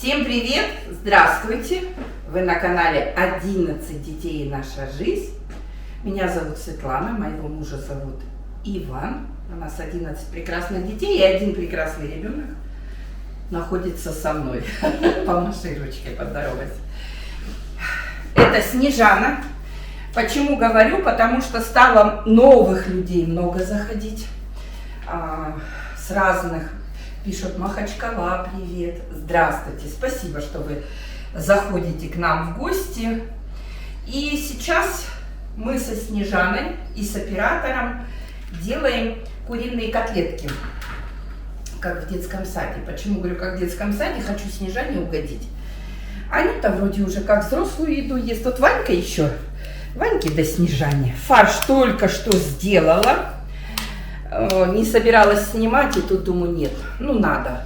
Всем привет! Здравствуйте! Вы на канале 11 детей и наша жизнь. Меня зовут Светлана, моего мужа зовут Иван. У нас 11 прекрасных детей и один прекрасный ребенок находится со мной. Помаши ручкой, поздоровайся. Это Снежана. Почему говорю? Потому что стало новых людей много заходить с разных. Пишут: Махачкала, привет, здравствуйте, спасибо, что вы заходите к нам в гости. И сейчас мы со Снежаной и с оператором делаем куриные котлетки, как в детском саде. Почему говорю, как в детском саде? Хочу Снежане угодить. Они-то вроде уже как взрослую еду ест. Вот Ванька еще, Ваньке да Снежане. Фарш только что сделала. Не собиралась снимать, и тут думаю, нет, ну надо.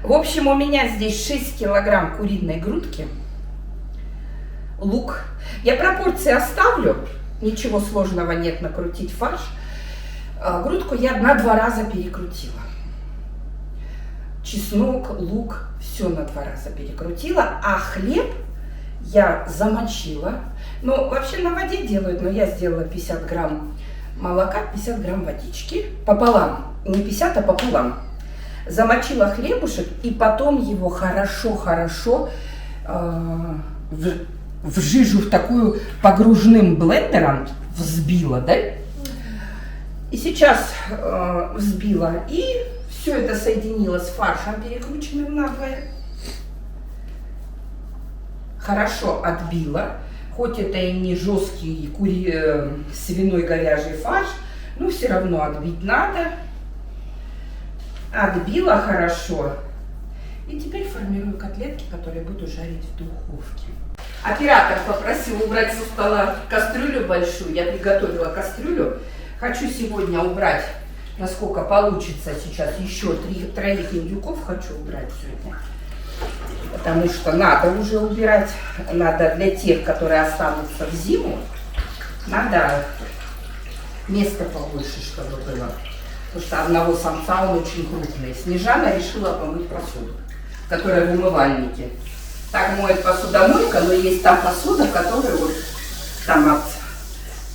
В общем, у меня здесь 6 килограмм куриной грудки, лук. Я пропорции оставлю, ничего сложного нет накрутить фарш. Грудку я на 2 раза перекрутила. Чеснок, лук, все на 2 раза перекрутила, а хлеб я замочила. Ну, вообще на воде делают, но я сделала 50 грамм молока, 50 грамм водички, пополам, не 50, а пополам. Замочила хлебушек и потом его хорошо в жижу, в такую погружным блендером взбила, да? И сейчас взбила, и все это соединила с фаршем, перекрученным надвое. Хорошо отбила. Хоть это и не жесткий свиной говяжий фарш, но все равно отбить надо. Отбила хорошо. И теперь формирую котлетки, которые буду жарить в духовке. Оператор попросил убрать со стола кастрюлю большую. Я приготовила кастрюлю. Хочу сегодня убрать, насколько получится сейчас, еще 3 индюков хочу убрать сегодня. Потому что надо уже убирать, надо для тех, которые останутся в зиму, надо места побольше, чтобы было. Потому что одного самца он очень крупный. Снежана решила помыть посуду, которая в умывальнике. Так моет посудомойка, но есть там посуда, которая вот там от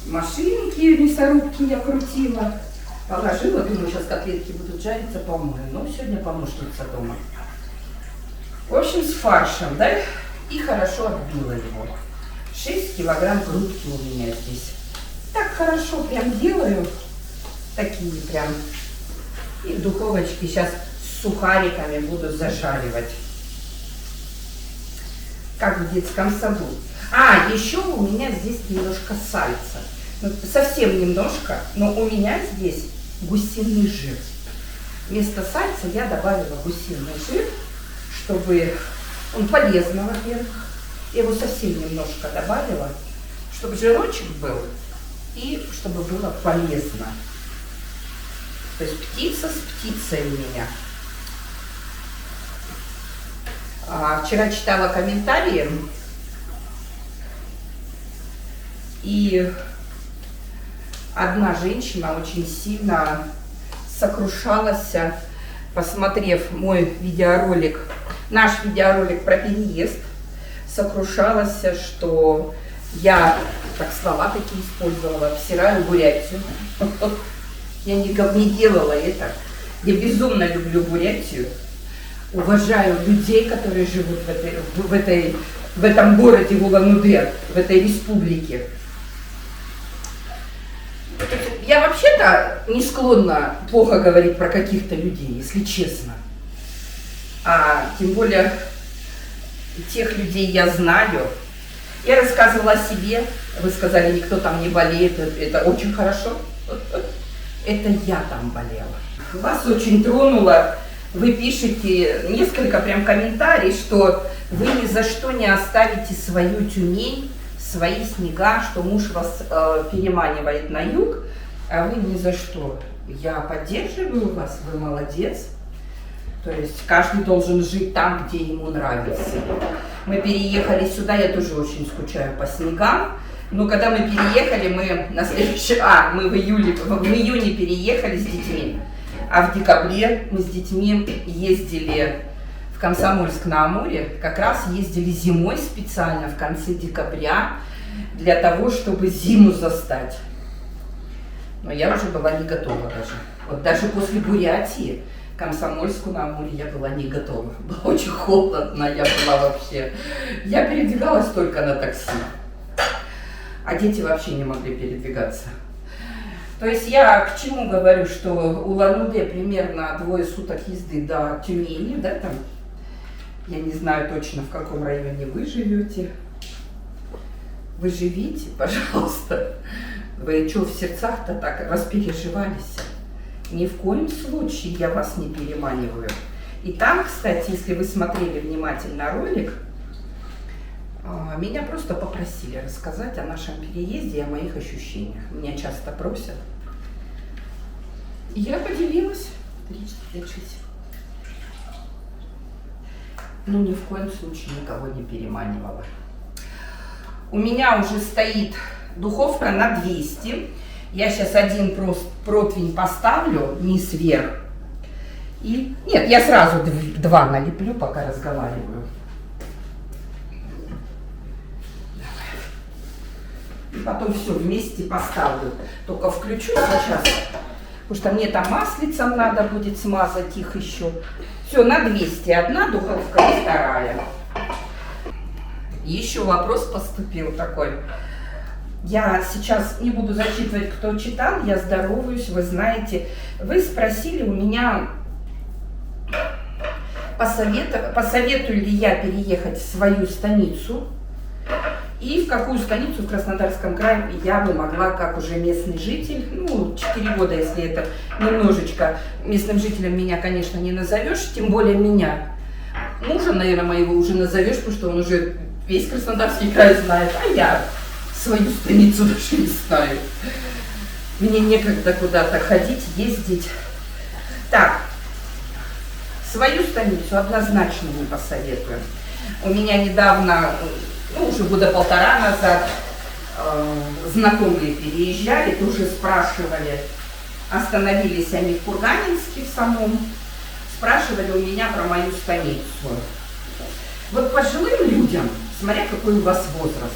машинки, мясорубки я крутила. Положила, думаю, сейчас котлетки будут жариться, помою. Но сегодня помощница дома. В общем, с фаршем, да, и хорошо отбила его. 6 килограмм грудки у меня здесь. Так хорошо прям делаю, такие прям. И в духовочке сейчас с сухариками буду зажаривать. Как в детском саду. А, еще у меня здесь немножко сальца. Ну, совсем немножко, но у меня здесь гусиный жир. Вместо сальца я добавила гусиный жир, чтобы он полезный, во-первых. Я его совсем немножко добавила, чтобы жирочек был и чтобы было полезно. То есть птица с птицей у меня. Вчера читала комментарии, и одна женщина очень сильно сокрушалась, посмотрев мой видеоролик, наш видеоролик про переезд, сокрушалась, что я, так слова такие использовала, обсираю Бурятию. Я никак не делала это. Я безумно люблю Бурятию, уважаю людей, которые живут в этом городе Улан-Удэ, в этой республике. Я вообще-то не склонна плохо говорить про каких-то людей, если честно. А тем более тех людей я знаю. Я рассказывала о себе, вы сказали, никто там не болеет, это очень хорошо. Это я там болела. Вас очень тронуло, вы пишете несколько прям комментариев, что вы ни за что не оставите свою Тюмень, свои снега, что муж вас переманивает на юг, а вы ни за что. Я поддерживаю вас, вы молодец. То есть каждый должен жить там, где ему нравится. Мы переехали сюда, я тоже очень скучаю по снегам. Но когда мы переехали, мы на следующий... мы в июне переехали с детьми. А в декабре мы с детьми ездили в Комсомольск-на-Амуре как раз ездили зимой специально в конце декабря для того, чтобы зиму застать. Но я уже была не готова даже. Вот даже после Бурятии к Комсомольску-на-Амуре я была не готова. Было очень холодно, я была вообще... Я передвигалась только на такси. А дети вообще не могли передвигаться. То есть я к чему говорю, что Улан-Удэ примерно 2 суток езды до Тюмени, да, там, я не знаю точно, в каком районе вы живете. Вы живите, пожалуйста. Вы что в сердцах-то так распереживались? Ни в коем случае я вас не переманиваю. И там, кстати, если вы смотрели внимательно ролик, меня просто попросили рассказать о нашем переезде и о моих ощущениях. Меня часто просят. И я поделилась. Ну, ни в коем случае никого не переманивала. У меня уже стоит духовка на 200. Я сейчас один противень поставлю, низ вверх. И... Нет, я сразу 2 налеплю, пока разговариваю. И потом все вместе поставлю. Только включу сейчас, потому что мне там маслицем надо будет смазать их еще. Все, на 200. Одна духовка и вторая. Еще вопрос поступил такой. Я сейчас не буду зачитывать, кто читал, я здороваюсь, вы знаете. Вы спросили у меня, посоветую ли я переехать в свою станицу и в какую станицу в Краснодарском крае я бы могла, как уже местный житель, ну, 4 года, если это немножечко, местным жителем меня, конечно, не назовешь, тем более меня. Мужа, наверное, моего уже назовешь, потому что он уже весь Краснодарский край знает, а я свою станицу даже не знаю. Мне некогда куда-то ходить, ездить. Так, свою станицу однозначно не посоветую. У меня недавно, ну, уже года 1,5 назад, знакомые переезжали, тоже спрашивали, остановились они в Курганинске в самом, спрашивали у меня про мою станицу. Вот пожилым людям, смотря какой у вас возраст,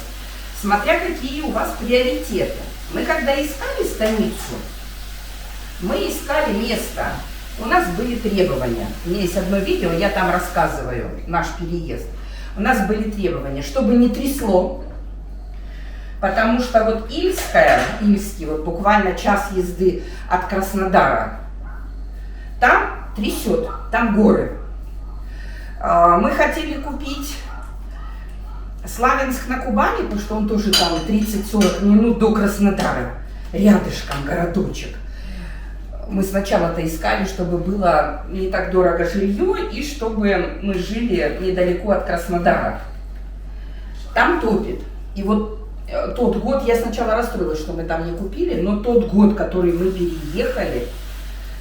смотря какие у вас приоритеты. Мы когда искали станицу, мы искали место. У нас были требования. У меня есть одно видео, я там рассказываю наш переезд. У нас были требования, чтобы не трясло, потому что вот Ильский, вот буквально час езды от Краснодара, там трясет, там горы. Мы хотели купить Славянск на Кубани, потому что он тоже там 30-40 минут до Краснодара, рядышком городочек. Мы сначала-то искали, чтобы было не так дорого жилье и чтобы мы жили недалеко от Краснодара. Там топит. И вот тот год, я сначала расстроилась, что мы там не купили, но тот год, который мы переехали,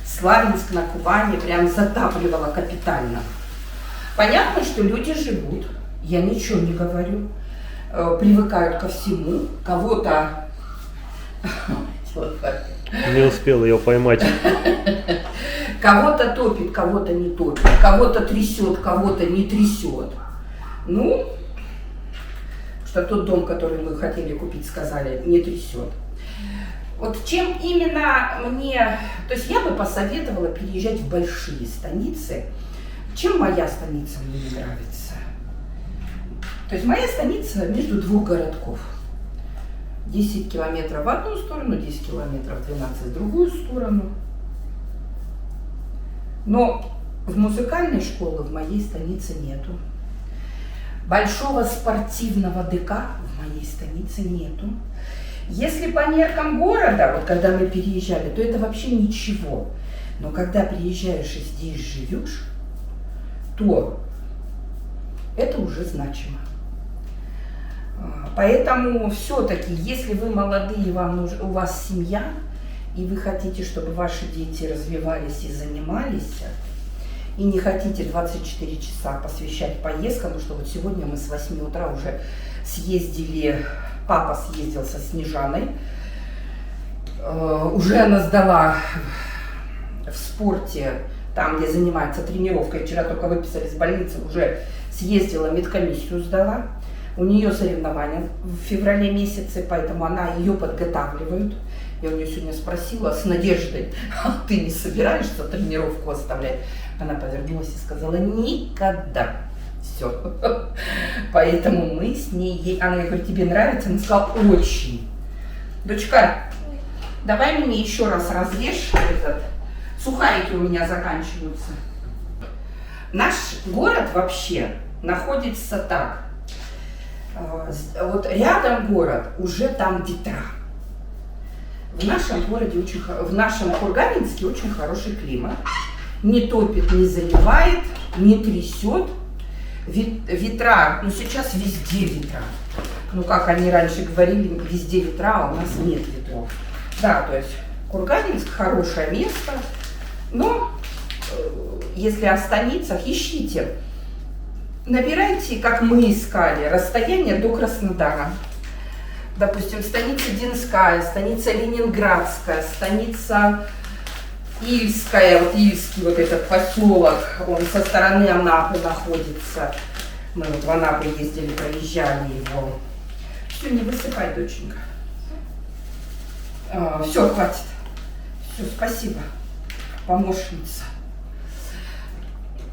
Славянск на Кубани прям затапливало капитально. Понятно, что люди живут, я ничего не говорю, привыкают ко всему, кого-то... Не успел ее поймать. Кого-то топит, кого-то не топит, кого-то трясет, кого-то не трясет. Ну, что тот дом, который мы хотели купить, сказали, не трясет. Вот чем именно мне... То есть я бы посоветовала переезжать в большие станицы. Чем моя станица мне не нравится? То есть моя станица между 2 городков. 10 километров в одну сторону, 10 километров 12 в другую сторону. Но в музыкальной школы в моей станице нету. Большого спортивного ДК в моей станице нету. Если по меркам города, вот когда мы переезжали, то это вообще ничего. Но когда приезжаешь и здесь живешь, то это уже значимо. Поэтому все-таки, если вы молодые, у вас семья, и вы хотите, чтобы ваши дети развивались и занимались, и не хотите 24 часа посвящать поездкам, потому что вот сегодня мы с 8 утра уже съездили, папа съездил со Снежаной, уже она сдала в спорте там, где занимается тренировкой. Вчера только выписали с больницы, уже съездила, медкомиссию сдала. У нее соревнования в феврале месяце, поэтому она ее подготавливают. Я у нее сегодня спросила с надеждой: а ты не собираешься тренировку оставлять? Она повернулась и сказала: никогда. Все. Поэтому мы с ней... Она говорит: тебе нравится? Она сказала: очень. Дочка, давай мне еще раз разрежь этот. Сухарики у меня заканчиваются. Наш город вообще находится так. Вот рядом город, уже там ветра. В нашем городе в нашем Курганинске очень хороший климат. Не топит, не заливает, не трясет. Ветра, ну сейчас везде ветра. Ну как они раньше говорили, везде ветра, а у нас нет ветров. Да, то есть Курганинск хорошее место, но если о станицах, ищите. Набирайте, как мы искали, расстояние до Краснодара. Допустим, станица Динская, станица Ленинградская, станица Ильская, вот Ильский вот этот поселок, он со стороны Анапы находится. Мы вот в Анапу ездили, проезжали его. Все, не высыпай, доченька. Все, хватит. Все, спасибо, помощница.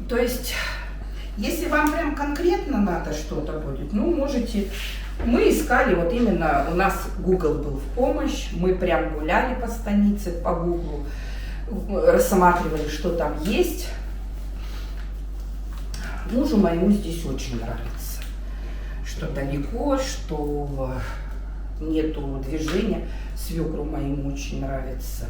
То есть, если вам прям конкретно надо что-то будет, ну, можете... Мы искали, вот именно, у нас Google был в помощь, мы прям гуляли по станице, по Google, рассматривали, что там есть. Мужу моему здесь очень нравится, что далеко, что нету движения. Свекру моему очень нравится.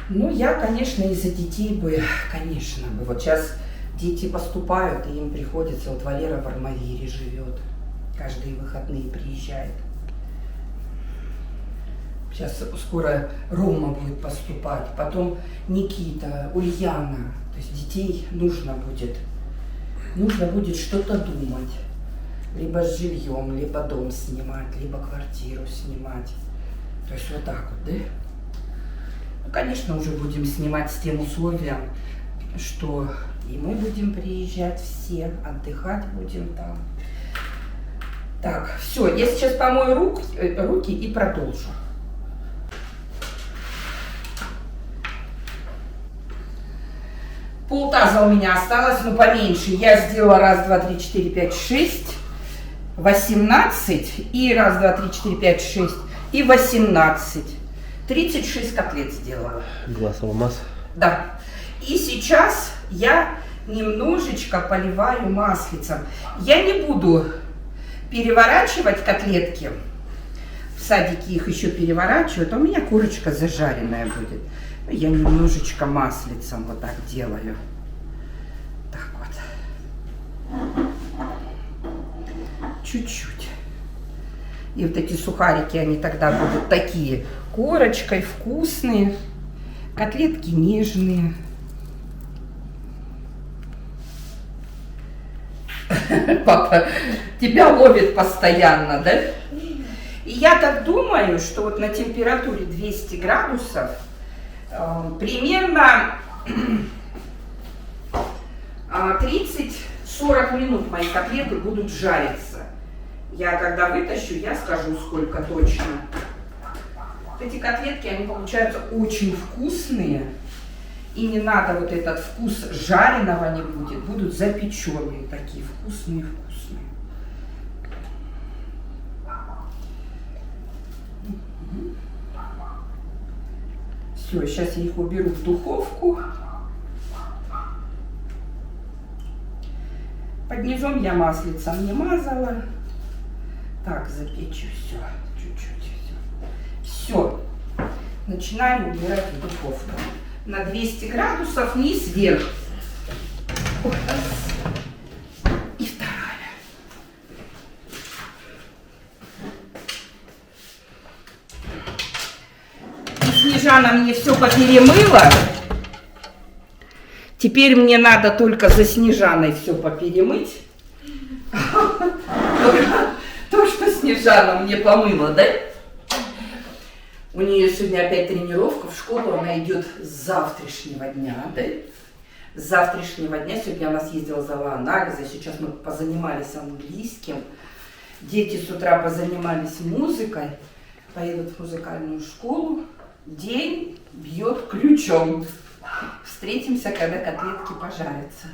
Ну, я, конечно, из-за детей бы, конечно бы. Вот сейчас дети поступают, и им приходится, вот Валера в Армавире живет, каждые выходные приезжает. Сейчас скоро Рома будет поступать, потом Никита, Ульяна. То есть детей нужно будет что-то думать. Либо с жильем, либо дом снимать, либо квартиру снимать. То есть вот так вот, да? Ну, конечно, уже будем снимать с тем условием, что и мы будем приезжать все, отдыхать будем там. Так, все, я сейчас помою руки и продолжу. Полтаза у меня осталось, но поменьше. Я сделала 1, 2, 3, 4, 5, 6, 18 и 1, 2, 3, 4, 5, 6 и 18. 36 котлет сделала. Глазовая масса. Да. И сейчас я немножечко поливаю маслицем. Я не буду переворачивать котлетки. В садике их еще переворачивают, а у меня курочка зажаренная будет. Я немножечко маслицем вот так делаю. Так вот. Чуть-чуть. И вот эти сухарики, они тогда будут такие корочкой, вкусные. Котлетки нежные. Папа тебя ловит постоянно, да? И я так думаю, что вот на температуре 200 градусов примерно 30-40 минут мои котлеты будут жариться. Я когда вытащу, я скажу, сколько точно. Вот эти котлетки, они получаются очень вкусные. И не надо вот этот вкус жареного не будет. Будут запеченные такие вкусные-вкусные. Все, сейчас я их уберу в духовку. Под низом я маслицем не мазала. Так, запечу все, чуть-чуть. Все. Начинаем убирать в духовку. На 200 градусов, низ, вверх. И вторая. И Снежана мне все поперемыла. Теперь мне надо только за Снежаной все поперемыть. То, что Снежана мне помыла, да? У нее сегодня опять тренировка, в школу она идет с завтрашнего дня, да? С завтрашнего дня. Сегодня она съездила, сдала анализы, сейчас мы позанимались английским. Дети с утра позанимались музыкой, поедут в музыкальную школу. День бьет ключом. Встретимся, когда котлетки пожарятся.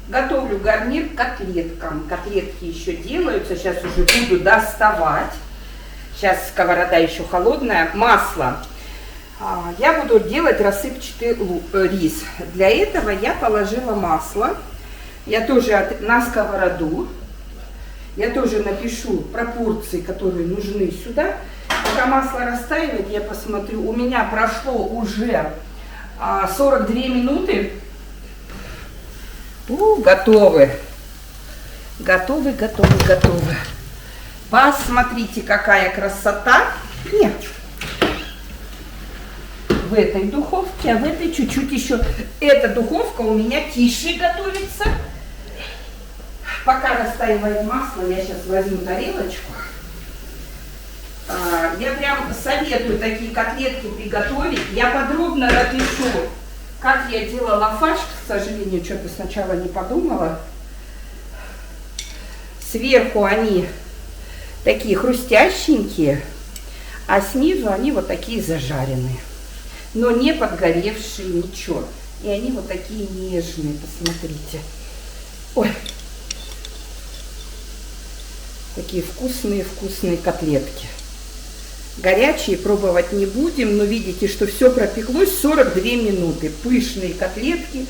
Готовлю гарнир к котлеткам. Котлетки еще делаются, сейчас уже буду доставать. Сейчас сковорода еще холодная. Масло. Я буду делать рассыпчатый рис. Для этого я положила масло. Я тоже на сковороду. Я тоже напишу пропорции, которые нужны сюда. Пока масло растаивает, я посмотрю. У меня прошло уже 42 минуты. Готовы. Готовы. Посмотрите, какая красота. Нет. В этой духовке, а в этой чуть-чуть еще. Эта духовка у меня тише готовится. Пока растаивает масло, я сейчас возьму тарелочку. Я прям советую такие котлетки приготовить. Я подробно напишу, как я делала фарш. К сожалению, что-то сначала не подумала. Сверху они такие хрустященькие, а снизу они вот такие зажаренные. Но не подгоревшие, ничего. И они вот такие нежные, посмотрите. Ой. Такие вкусные котлетки. Горячие пробовать не будем, но видите, что все пропеклось 42 минуты. Пышные котлетки.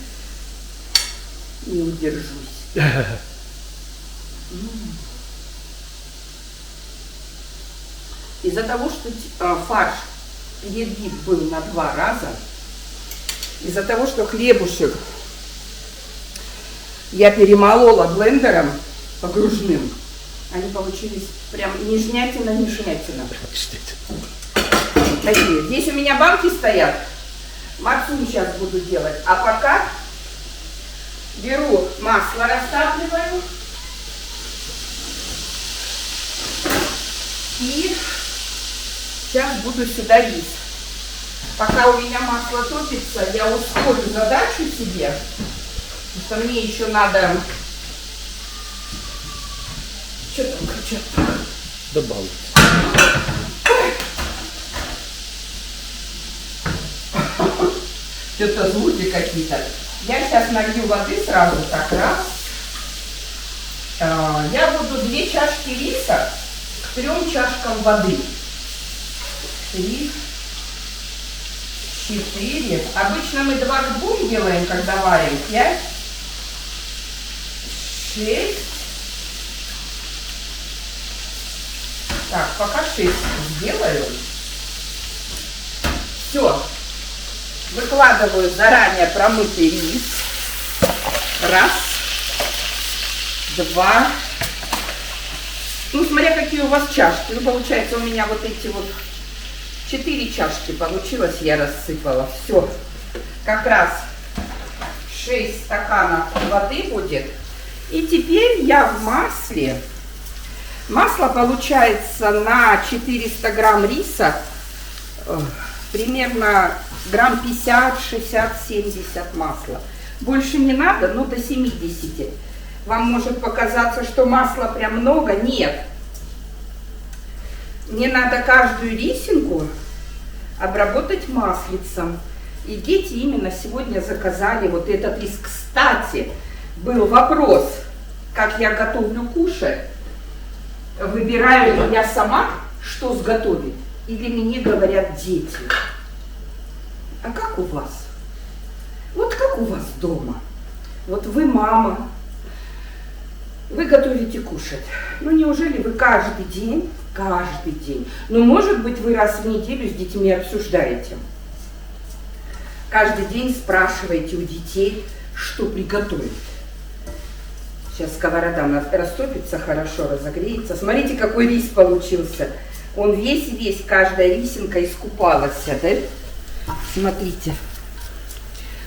Не удержусь. Из-за того, что фарш перебит был на 2 раза, из-за того, что хлебушек я перемолола блендером погружным, они получились прям нежнятина. Такие. Здесь у меня банки стоят. Марцун сейчас буду делать. А пока беру масло, растапливаю. И сейчас буду сюда рис. Пока у меня масло топится, я ускорю задачу себе. Потому что мне еще надо... Что там кричат? Добавить. Что-то звуки какие-то. Я сейчас налью воды сразу так раз. Я буду 2 чашки риса к 3 чашкам воды. 3, 4. Обычно мы 2 к 2 делаем, когда варим. 5, 6. Так, пока 6 сделаю. Все. Выкладываю заранее промытый рис. 1, 2. Ну, смотря какие у вас чашки. Ну, получается, у меня вот эти вот 4 чашки получилось, я рассыпала. Все. Как раз 6 стаканов воды будет. И теперь я в масле. Масло получается на 400 грамм риса примерно грамм 50, 60, 70 масла. Больше не надо, но до 70. Вам может показаться, что масла прям много. Нет. Мне надо каждую рисинку обработать маслицем. И дети именно сегодня заказали вот этот рис. Кстати, был вопрос, как я готовлю кушать. Выбираю ли я сама, что сготовить, или мне говорят дети. А как у вас? Вот как у вас дома? Вот вы мама, вы готовите кушать. Ну неужели вы каждый день, ну может быть вы раз в неделю с детьми обсуждаете. Каждый день спрашиваете у детей, что приготовить. Сейчас сковорода растопится хорошо, разогреется. Смотрите, какой рис получился. Он весь, каждая рисинка искупалась, да? Смотрите.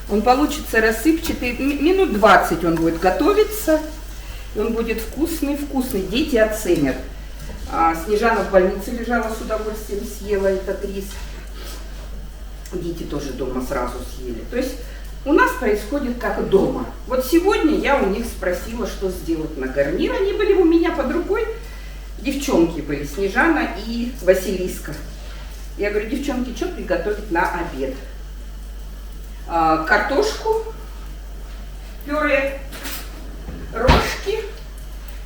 Он получится рассыпчатый. Минут 20 он будет готовиться. Он будет вкусный. Дети оценят. Снежана в больнице лежала, с удовольствием съела этот рис. Дети тоже дома сразу съели. То есть у нас происходит как дома. Вот сегодня я у них спросила, что сделать на гарнир. Они были у меня под рукой. Девчонки были, Снежана и Василиска. Я говорю, девчонки, что приготовить на обед? Картошку, пюре, рожки,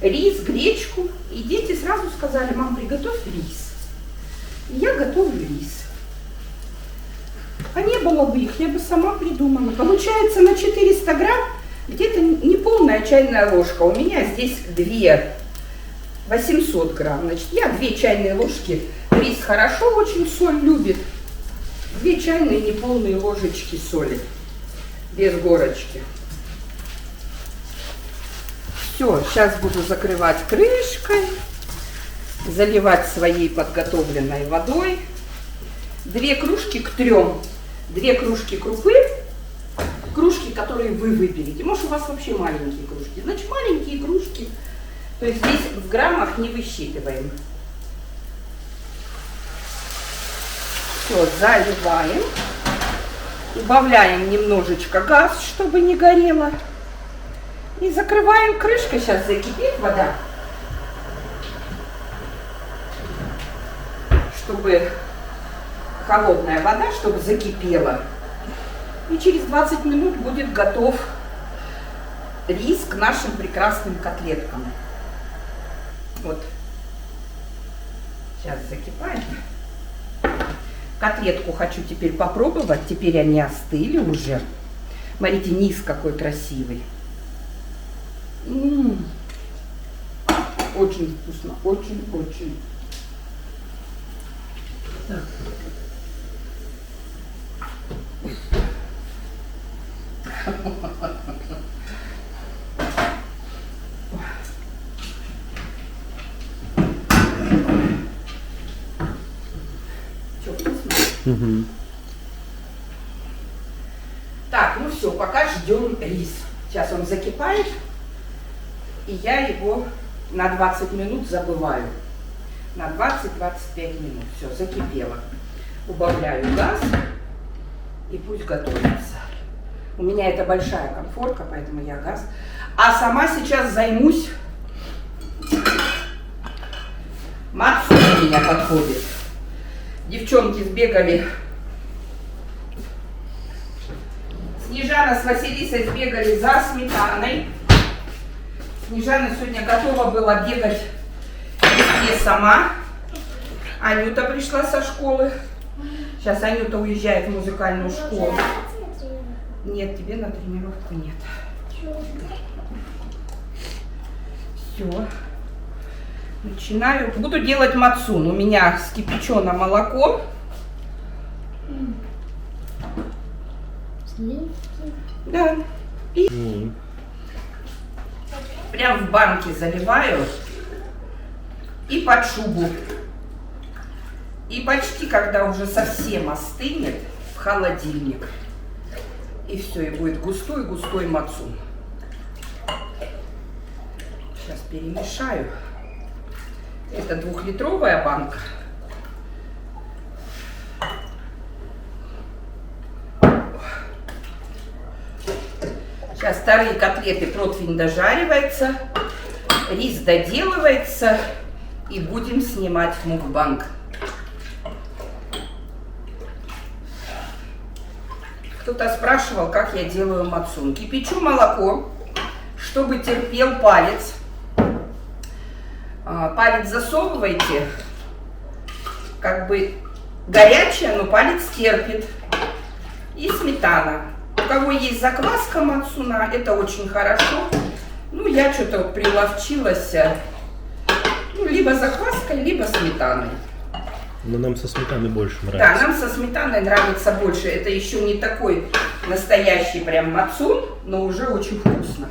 рис, гречку. И дети сразу сказали, мам, приготовь рис. И я готовлю рис. А не было бы их, я бы сама придумала. Получается на 400 грамм где-то не полная чайная ложка. У меня здесь 800 грамм. Значит, я 2 чайные ложки. Рис хорошо очень соль любит. 2 чайные неполные ложечки соли. Без горочки. Все, сейчас буду закрывать крышкой. Заливать своей подготовленной водой. 2 кружки к 3. 2 кружки крупы. Кружки, которые вы выберете. Может, у вас вообще маленькие кружки. Значит, маленькие кружки. То есть здесь в граммах не высчитываем. Все, заливаем. Убавляем немножечко газ, чтобы не горело. И закрываем крышкой. Сейчас закипит вода. Чтобы холодная вода, чтобы закипела. И через 20 минут будет готов рис к нашим прекрасным котлеткам. Вот. Сейчас закипает. Котлетку хочу теперь попробовать. Теперь они остыли уже. Смотрите, низ какой красивый. Очень вкусно. Очень-очень. Так. Что, вкусно? Угу. Так, ну все, пока ждем рис. Сейчас он закипает, и я его на 20 минут забываю. На 20-25 минут. Все, закипело. Убавляю газ, и пусть готовится. У меня это большая конфорка, поэтому я газ. А сама сейчас займусь. Мацу у меня подходит. Девчонки сбегали. Снежана с Василисой сбегали за сметаной. Снежана сегодня готова была бегать везде сама. Анюта пришла со школы. Сейчас Анюта уезжает в музыкальную школу. Нет, тебе на тренировку нет. Все. Начинаю. Буду делать мацун. У меня скипячено молоко. Да. И прям в банке заливаю. И под шубу. И почти, когда уже совсем остынет, в холодильник. И все, и будет густой-густой мацун. Сейчас перемешаю. Это 2-литровая банка. Сейчас вторые котлеты, противень дожаривается, рис доделывается, и будем снимать мукбанг. Кто-то спрашивал, как я делаю мацун. Кипячу молоко, чтобы терпел палец. Палец засовывайте, как бы горячее, но палец терпит. И сметана. У кого есть закваска мацуна, это очень хорошо. Ну, я что-то вот приловчилась, ну, либо закваской, либо сметаной. Но нам со сметаной больше нравится. Да, нам со сметаной нравится больше. Это еще не такой настоящий прям мацун, но уже очень вкусно.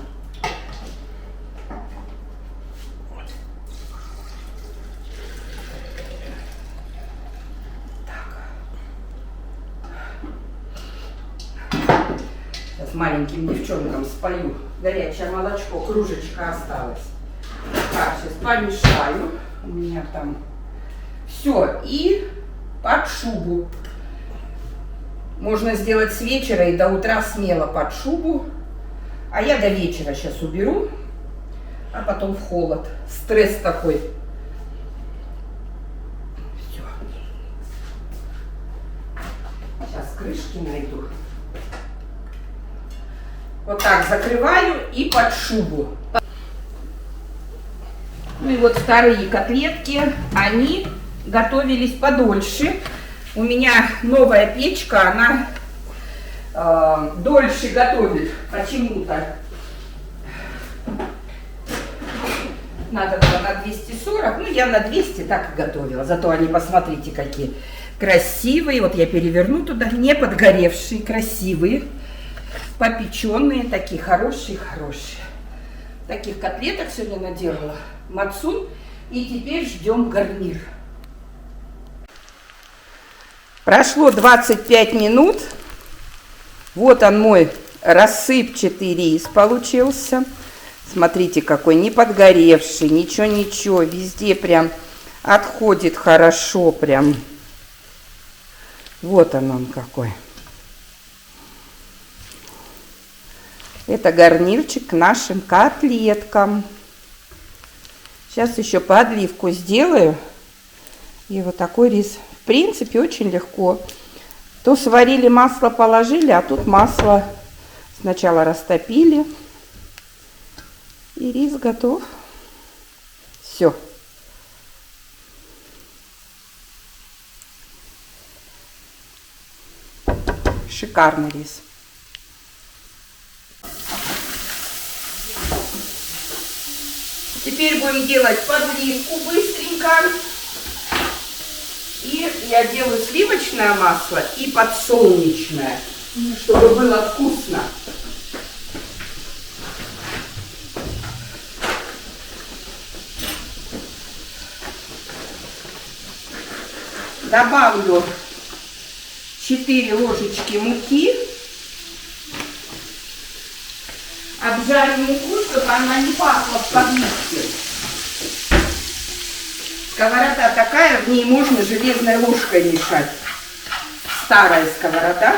Сейчас маленьким девчонкам спою. Горячее молочко, кружечка осталась. Так, сейчас помешаю. У меня там все. И под шубу. Можно сделать с вечера и до утра смело под шубу. А я до вечера сейчас уберу, а потом в холод. Стресс такой. Все. Сейчас крышки найду. Вот так закрываю и под шубу. Ну и вот вторые котлетки, они готовились подольше. У меня новая печка, она дольше готовит почему-то. Надо было на 240, ну я на 200 так и готовила. Зато они, посмотрите, какие красивые. Вот я переверну туда, не подгоревшие, красивые, попеченные, такие хорошие. Таких котлеток сегодня наделала Мацун. И теперь ждем гарнир. Прошло 25 минут. Вот он мой рассыпчатый рис получился. Смотрите, какой не подгоревший, ничего, везде прям отходит хорошо прям. Вот он какой. Это гарнирчик к нашим котлеткам. Сейчас еще подливку сделаю. И вот такой рис. В принципе, очень легко. То сварили, масло положили, а тут масло сначала растопили. И рис готов. Все. Шикарный рис. Теперь будем делать подливку быстренько. И я делаю сливочное масло и подсолнечное, чтобы было вкусно. Добавлю 4 ложечки муки. Обжарю муку, чтобы она не пахла в подливке. Сковорода такая, в ней можно железной ложкой мешать. Старая сковорода.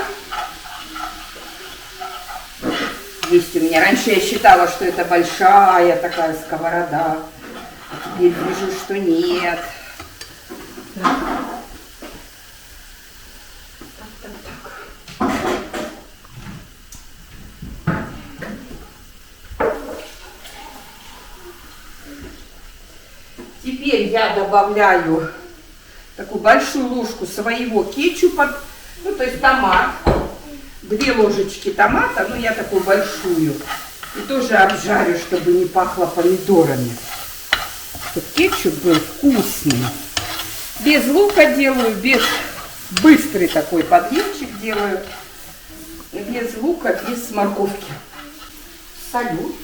Есть у меня. Раньше я считала, что это большая такая сковорода. А теперь вижу, что нет. Теперь я добавляю такую большую ложку своего кетчупа, ну то есть томат, 2 ложечки томата, ну я такую большую, и тоже обжарю, чтобы не пахло помидорами, чтобы кетчуп был вкусный. Без лука делаю, без быстрый такой подливчик делаю, без лука, без морковки. Солю.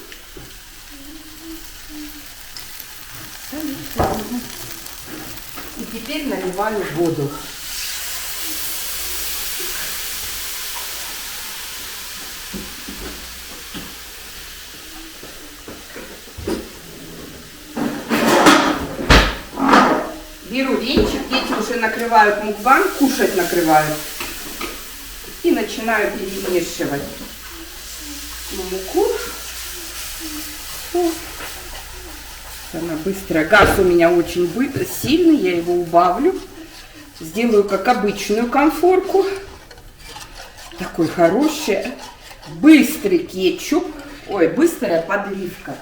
И теперь наливаю воду. Беру венчик, дети уже накрывают мукбан, кушать накрывают. И начинаю перемешивать муку. Она быстрая. Газ у меня очень сильный, я его убавлю. Сделаю как обычную конфорку. Такой хороший, быстрый кетчуп. Ой, быстрая подливка.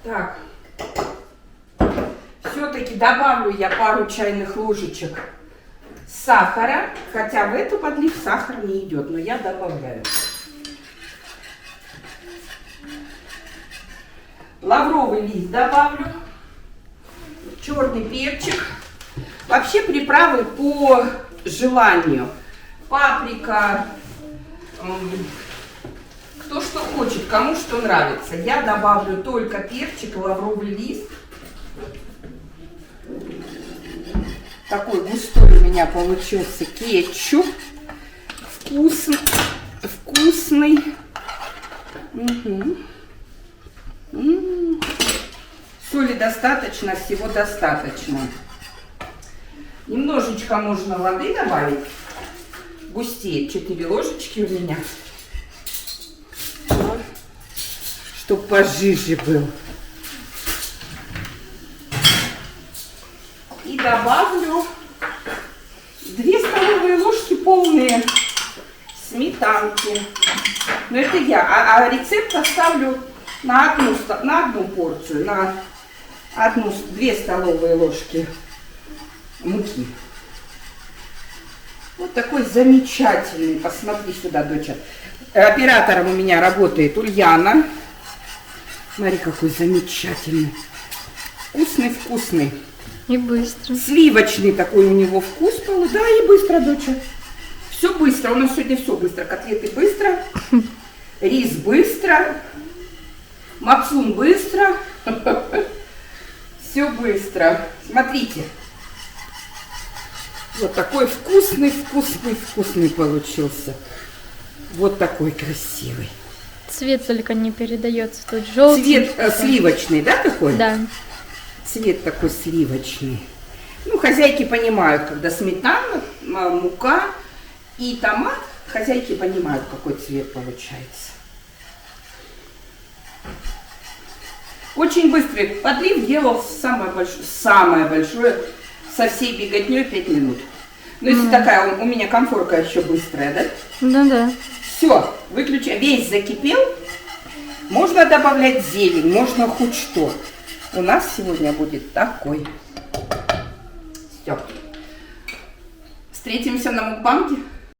Так. Все-таки добавлю я пару чайных ложечек сахара. Хотя в эту подливку сахар не идет, но я добавляю. Лавровый лист добавлю, черный перчик. Вообще приправы по желанию. Паприка, кто что хочет, кому что нравится. Я добавлю только перчик, лавровый лист. Такой густой у меня получился кетчуп. Вкусный. Угу. Соли достаточно, всего достаточно. Немножечко можно воды добавить. Густеет 4 ложечки у меня. Чтоб пожиже был. И добавлю 2 столовые ложки полные сметанки. Но это я. А рецепт оставлю на одну порцию. На 2 столовые ложки муки. Вот такой замечательный. Посмотри сюда, доча. Оператором у меня работает Ульяна. Смотри, какой замечательный. Вкусный. И быстро. Сливочный такой у него вкус. Да, и быстро, доча. Все быстро. У нас сегодня все быстро. Котлеты быстро. Рис быстро. Максун быстро. Все быстро. Смотрите. Вот такой вкусный получился. Вот такой красивый. Цвет только не передается. Тут желтый. Цвет сливочный, да, такой? Да. Цвет такой сливочный. Ну, хозяйки понимают, когда сметана, мука и томат, хозяйки понимают, какой цвет получается. Очень быстрый. Подлив делал самое большое со всей беготней 5 минут. Ну, если такая у меня конфорка еще быстрая, да? Да. Все, выключаем. Весь закипел. Можно добавлять зелень, можно хоть что. У нас сегодня будет такой. Все. Встретимся на мукбанге.